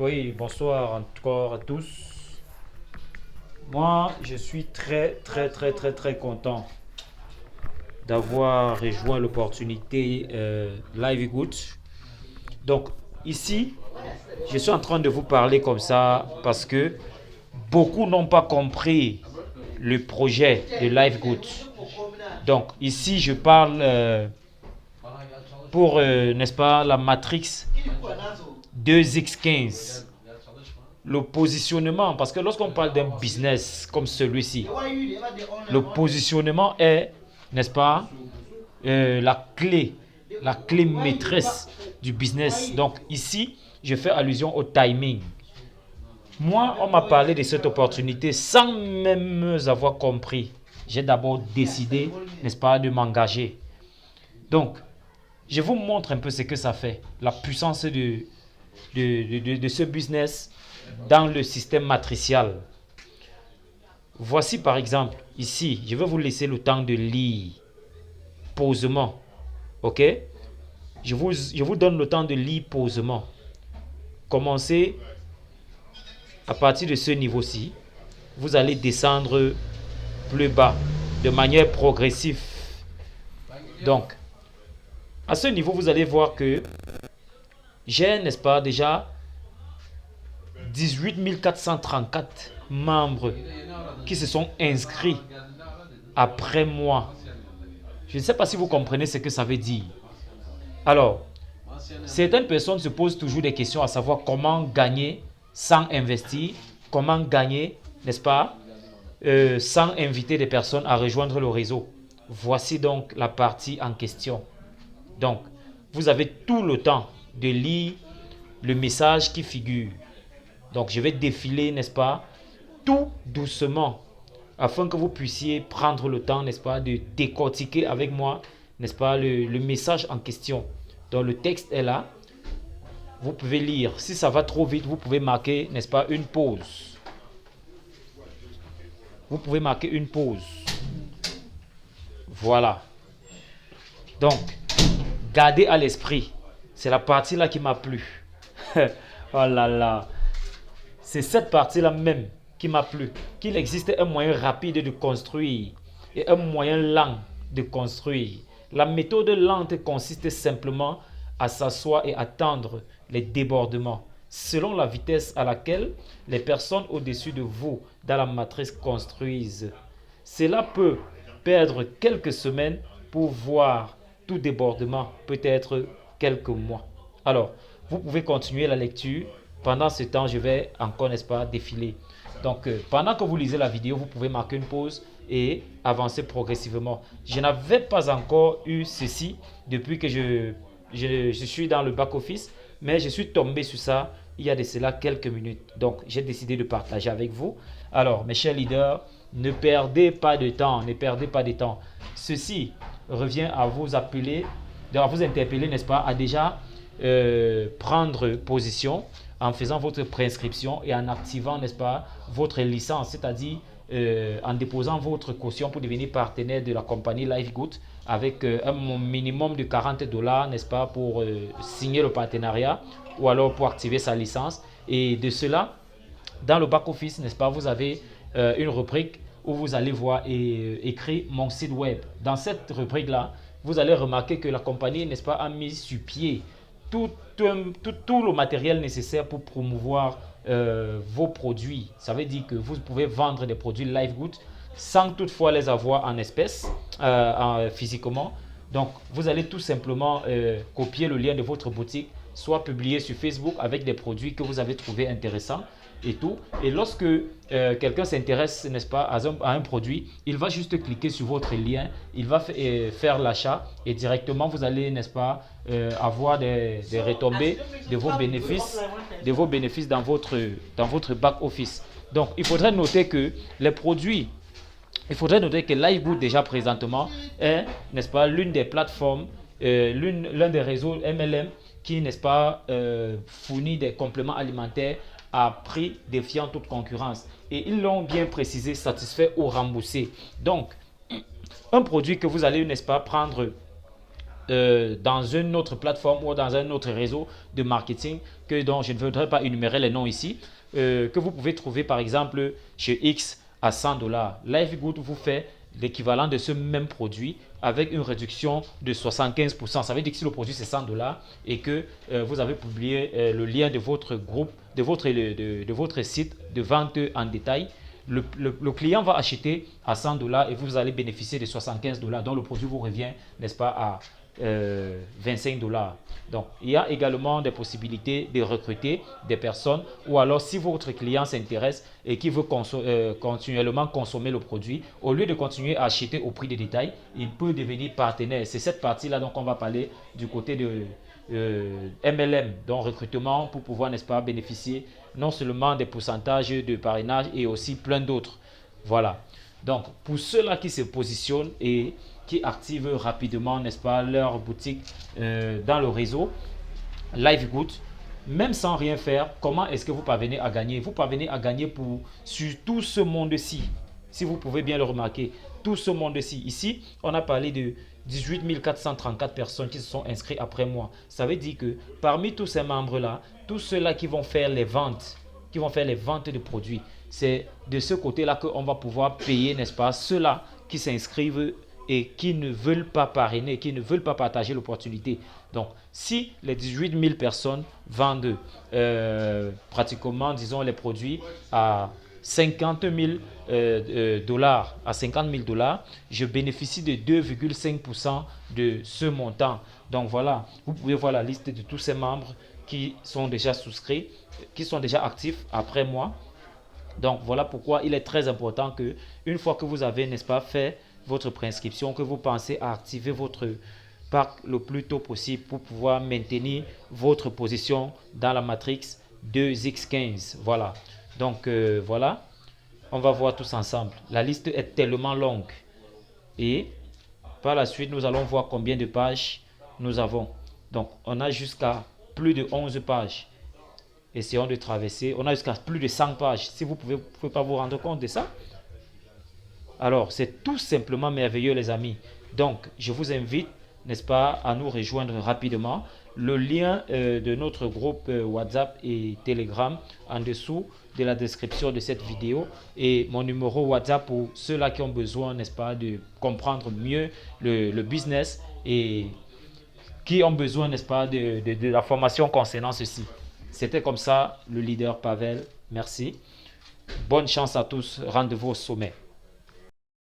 Oui, bonsoir encore à tous. Moi, je suis très content d'avoir rejoint l'opportunité Live Good. Donc, ici, je suis en train de vous parler comme ça parce que beaucoup n'ont pas compris le projet de Live Good. Donc, ici, je parle pour, n'est-ce pas, la Matrix 2X15. Le positionnement, parce que lorsqu'on parle d'un business comme celui-ci, le positionnement est, n'est-ce pas, la clé maîtresse du business. Donc ici, je fais allusion au timing. Moi, on m'a parlé de cette opportunité sans même avoir compris. J'ai d'abord décidé, n'est-ce pas, de m'engager. Donc, je vous montre un peu ce que ça fait, la puissance de ce business dans le système matricial. Voici par exemple, ici, je vais vous laisser le temps de lire posément. Ok? Je vous donne le temps de lire posément. Commencez à partir de ce niveau-ci. Vous allez descendre plus bas de manière progressive. Donc, à ce niveau, vous allez voir que j'ai, n'est-ce pas, déjà 18 434 membres qui se sont inscrits après moi. Je ne sais pas si vous comprenez ce que ça veut dire. Alors, certaines personnes se posent toujours des questions à savoir comment gagner sans investir, comment gagner, n'est-ce pas, sans inviter des personnes à rejoindre le réseau. Voici donc la partie en question. Donc, vous avez tout le temps de lire le message qui figure. Donc, je vais défiler, n'est-ce pas, tout doucement afin que vous puissiez prendre le temps, n'est-ce pas, de décortiquer avec moi, n'est-ce pas, le message en question. Donc, le texte est là. Vous pouvez lire. Si ça va trop vite, vous pouvez marquer, n'est-ce pas, une pause. Vous pouvez marquer une pause. Voilà. Donc, gardez à l'esprit. C'est la partie là qui m'a plu. Oh là là. C'est cette partie-là même qui m'a plu. Qu'il existe un moyen rapide de construire et un moyen lent de construire. La méthode lente consiste simplement à s'asseoir et attendre les débordements selon la vitesse à laquelle les personnes au-dessus de vous dans la matrice construisent. Cela peut perdre quelques semaines pour voir tout débordement, peut-être quelques mois. Alors, vous pouvez continuer la lecture. Pendant ce temps, je vais encore, n'est-ce pas, défiler. Donc, pendant que vous lisez la vidéo, vous pouvez marquer une pause et avancer progressivement. Je n'avais pas encore eu ceci depuis que je suis dans le back-office, mais je suis tombé sur ça il y a de cela quelques minutes. Donc, j'ai décidé de partager avec vous. Alors, mes chers leaders, ne perdez pas de temps, ne perdez pas de temps. Ceci revient à vous appeler, à vous interpeller, n'est-ce pas, à déjà prendre position en faisant votre préinscription et en activant, n'est-ce pas, votre licence, c'est-à-dire en déposant votre caution pour devenir partenaire de la compagnie LiveGood avec un minimum de 40 dollars, n'est-ce pas, pour signer le partenariat ou alors pour activer sa licence. Et de cela, dans le back-office, n'est-ce pas, vous avez une rubrique où vous allez voir écrit mon site web. Dans cette rubrique-là, vous allez remarquer que la compagnie, n'est-ce pas, a mis sur pied tout le matériel nécessaire pour promouvoir vos produits. Ça veut dire que vous pouvez vendre des produits live good sans toutefois les avoir en espèces, physiquement. Donc, vous allez tout simplement copier le lien de votre boutique, soit publier sur Facebook avec des produits que vous avez trouvés intéressants et tout. Et lorsque quelqu'un s'intéresse, n'est-ce pas, à un produit, il va juste cliquer sur votre lien, il va faire l'achat et directement vous allez, n'est-ce pas, avoir des retombées de vos bénéfices dans votre back office. Donc, il faudrait noter que les produits LiveGood déjà présentement est, n'est-ce pas, l'une des plateformes, l'un des réseaux MLM qui, n'est-ce pas, fournit des compléments alimentaires à prix défiant toute concurrence. Et ils l'ont bien précisé, satisfait ou remboursé. Donc, un produit que vous allez, n'est-ce pas, prendre dans une autre plateforme ou dans un autre réseau de marketing dont je ne voudrais pas énumérer les noms ici, que vous pouvez trouver par exemple chez X à 100 dollars. Livegood vous fait l'équivalent de ce même produit avec une réduction de 75%. Ça veut dire que si le produit c'est 100 dollars et que vous avez publié le lien de votre groupe, de votre site de vente en détail, le client va acheter à 100 dollars et vous allez bénéficier de 75 dollars. Donc le produit vous revient, n'est-ce pas, à 25 dollars. Donc, il y a également des possibilités de recruter des personnes ou alors si votre client s'intéresse et qui veut continuellement consommer le produit, au lieu de continuer à acheter au prix de détail, il peut devenir partenaire. C'est cette partie-là dont on va parler du côté de MLM, donc recrutement pour pouvoir, n'est-ce pas, bénéficier non seulement des pourcentages de parrainage et aussi plein d'autres. Voilà. Donc, pour ceux-là qui se positionnent et qui activent rapidement, n'est-ce pas, leur boutique dans le réseau, Livegood, même sans rien faire, comment est-ce que vous parvenez à gagner? Vous parvenez à gagner sur tout ce monde-ci, si vous pouvez bien le remarquer, tout ce monde-ci. Ici, on a parlé de 18 434 personnes qui se sont inscrites après moi. Ça veut dire que parmi tous ces membres-là, tous ceux-là qui vont faire les ventes, de produits, c'est de ce côté-là qu'on va pouvoir payer, n'est-ce pas, ceux-là qui s'inscrivent et qui ne veulent pas parrainer, qui ne veulent pas partager l'opportunité. Donc, si les 18 000 personnes vendent pratiquement, disons, les produits à 50 000 dollars, je bénéficie de 2,5% de ce montant. Donc voilà, vous pouvez voir la liste de tous ces membres qui sont déjà souscrits, qui sont déjà actifs après moi. Donc voilà pourquoi il est très important que une fois que vous avez, n'est-ce pas, fait votre préinscription, que vous pensez à activer votre pack le plus tôt possible pour pouvoir maintenir votre position dans la matrix 2x15. Voilà. Donc voilà, on va voir tous ensemble. La liste est tellement longue et par la suite nous allons voir combien de pages nous avons. Donc on a jusqu'à plus de 11 pages. Essayons de traverser. On a jusqu'à plus de 100 pages. Si vous ne pouvez pas vous rendre compte de ça, alors c'est tout simplement merveilleux les amis. Donc je vous invite, n'est-ce pas, à nous rejoindre rapidement. Le lien de notre groupe WhatsApp et Telegram en dessous de la description de cette vidéo et mon numéro WhatsApp pour ceux-là qui ont besoin, n'est-ce pas, de comprendre mieux le business et qui ont besoin, n'est-ce pas, de la formation concernant ceci. C'était comme ça le leader Pavel. Merci. Bonne chance à tous. Rendez-vous au sommet.